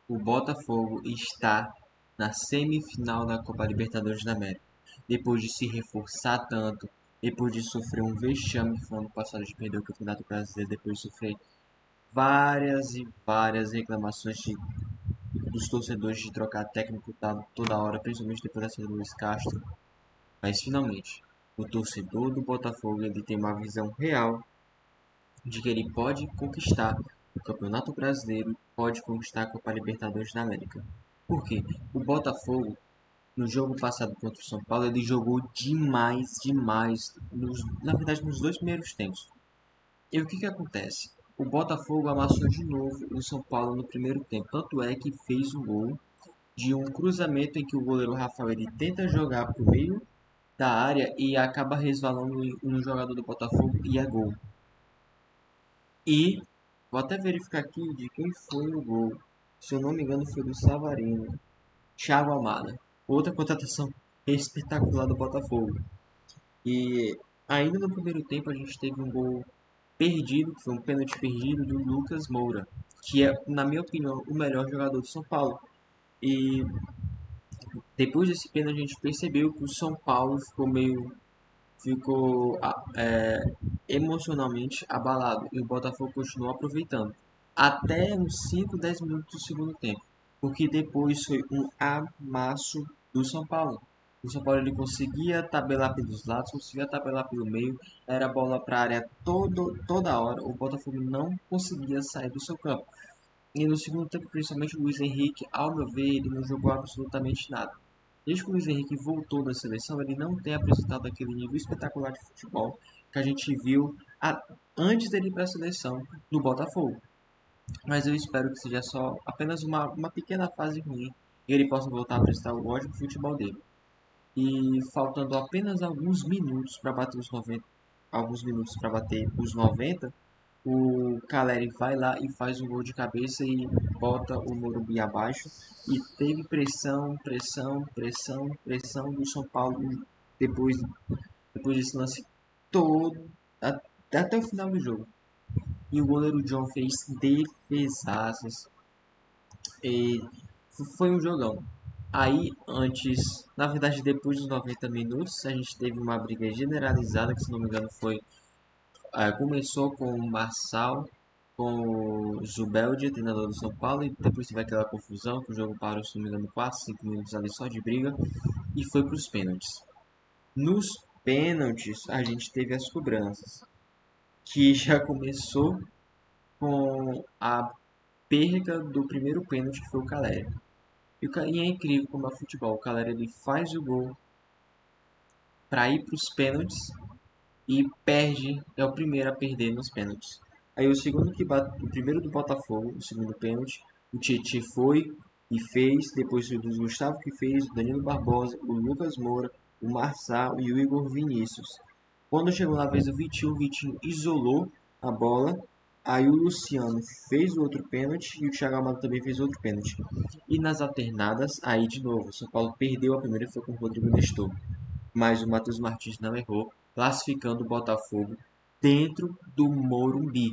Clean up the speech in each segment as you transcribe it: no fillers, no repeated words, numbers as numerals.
O Botafogo está na semifinal da Copa Libertadores da América. Depois de se reforçar tanto, depois de sofrer um vexame que foi ano passado de perder o Campeonato Brasileiro, depois de sofrer várias e várias reclamações dos torcedores de trocar técnico toda hora, principalmente depois da saída do Luiz Castro. Mas finalmente, o torcedor do Botafogo ele tem uma visão real de que ele pode conquistar o Campeonato Brasileiro, pode conquistar a Copa Libertadores da América. Por quê? O Botafogo, no jogo passado contra o São Paulo, ele jogou demais, demais, na verdade nos dois primeiros tempos. E o que acontece? O Botafogo amassou de novo o São Paulo no primeiro tempo, tanto é que fez um gol de um cruzamento em que o goleiro Rafael ele tenta jogar para o meio da área e acaba resvalando em um jogador do Botafogo e é gol. E vou até verificar aqui de quem foi o gol. Se eu não me engano, foi do Savarino. Thiago Almada. Outra contratação espetacular do Botafogo. E ainda no primeiro tempo a gente teve um gol perdido, que foi um pênalti perdido do Lucas Moura, que é, na minha opinião, o melhor jogador do São Paulo. E depois desse pênalti a gente percebeu que o São Paulo ficou emocionalmente abalado e o Botafogo continuou aproveitando até uns 5, 10 minutos do segundo tempo, porque depois foi um amasso do São Paulo. O São Paulo ele conseguia tabelar pelos lados, conseguia tabelar pelo meio, era bola para a área toda hora. O Botafogo não conseguia sair do seu campo. E no segundo tempo, principalmente o Luiz Henrique, ao meu ver, ele não jogou absolutamente nada. Desde que o Luiz Henrique voltou da seleção, ele não tem apresentado aquele nível espetacular de futebol que a gente viu antes dele ir para a seleção do Botafogo. Mas eu espero que seja só apenas uma pequena fase ruim e ele possa voltar a apresentar o ótimo futebol dele. E faltando apenas alguns minutos para bater os 90, o Caleri vai lá e faz um gol de cabeça e bota o Morumbi abaixo. E teve pressão, pressão, pressão, pressão do São Paulo depois, depois desse lance todo, até o final do jogo. E o goleiro John fez defesaças. E foi um jogão. Aí, na verdade, depois dos 90 minutos, a gente teve uma briga generalizada, que se não me engano começou com o Marçal, com o Zubeldia, treinador do São Paulo, e depois teve aquela confusão, que o jogo parou, se não me engano, 4, 5 minutos ali só de briga, e foi para os pênaltis. Nos pênaltis, a gente teve as cobranças, que já começou com a perca do primeiro pênalti, que foi o Caleri. E é incrível como é futebol. O Caleri ele faz o gol para ir para os pênaltis e perde, é o primeiro a perder nos pênaltis. Aí o segundo que bate, o primeiro do Botafogo, o segundo pênalti, o Tietchan foi e fez, depois foi do Gustavo que fez, o Danilo Barbosa, o Lucas Moura, o Marçal e o Igor Vinícius. Quando chegou na vez do Vitinho, o Vitinho isolou a bola, aí o Luciano fez o outro pênalti e o Thiago Amado também fez outro pênalti. E nas alternadas, aí de novo, o São Paulo perdeu a primeira e foi com o Rodrigo Nestor, mas o Matheus Martins não errou, classificando o Botafogo dentro do Morumbi.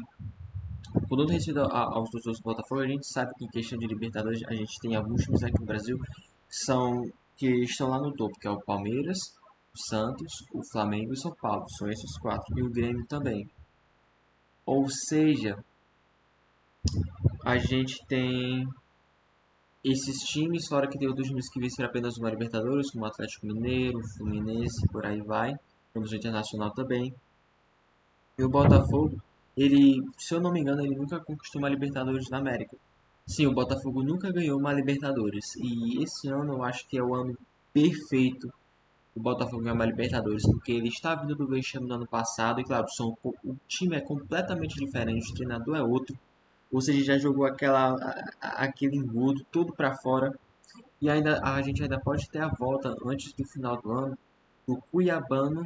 Com todo respeito aos torcedores do Botafogo, a gente sabe que em questão de Libertadores a gente tem alguns times aqui no Brasil que estão lá no topo, que é o Palmeiras, o Santos, o Flamengo e o São Paulo. São esses quatro. E o Grêmio também. Ou seja, a gente tem esses times, fora que tem outros times que venceram apenas uma Libertadores, como o Atlético Mineiro, o Fluminense, por aí vai. Temos o Internacional também. E o Botafogo, ele, se eu não me engano, ele nunca conquistou uma Libertadores da América. Sim, o Botafogo nunca ganhou uma Libertadores. E esse ano eu acho que é o ano perfeito o Botafogo ganhar uma Libertadores, porque ele está vindo do vexame no ano passado, e claro, o time é completamente diferente, o treinador é outro. Ou seja, já jogou aquele engodo todo para fora. E ainda a gente ainda pode ter a volta antes do final do ano do Cuiabano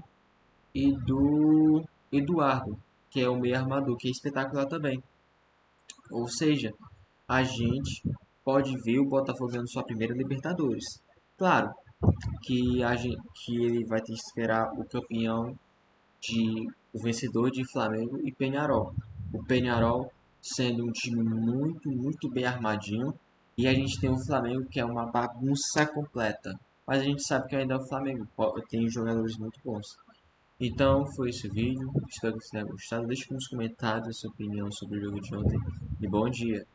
e do Eduardo, que é o meio armador, que é espetacular também. Ou seja, a gente pode ver o Botafogo ganhando sua primeira Libertadores. Claro que ele vai ter que esperar o vencedor de Flamengo e Peñarol. O Peñarol sendo um time muito, muito bem armadinho E a gente tem o Flamengo, que é uma bagunça completa. Mas a gente sabe que ainda é o Flamengo, tem jogadores muito bons. Então foi esse vídeo, espero que você tenha gostado. Deixe nos comentários a sua opinião sobre o jogo de ontem e bom dia!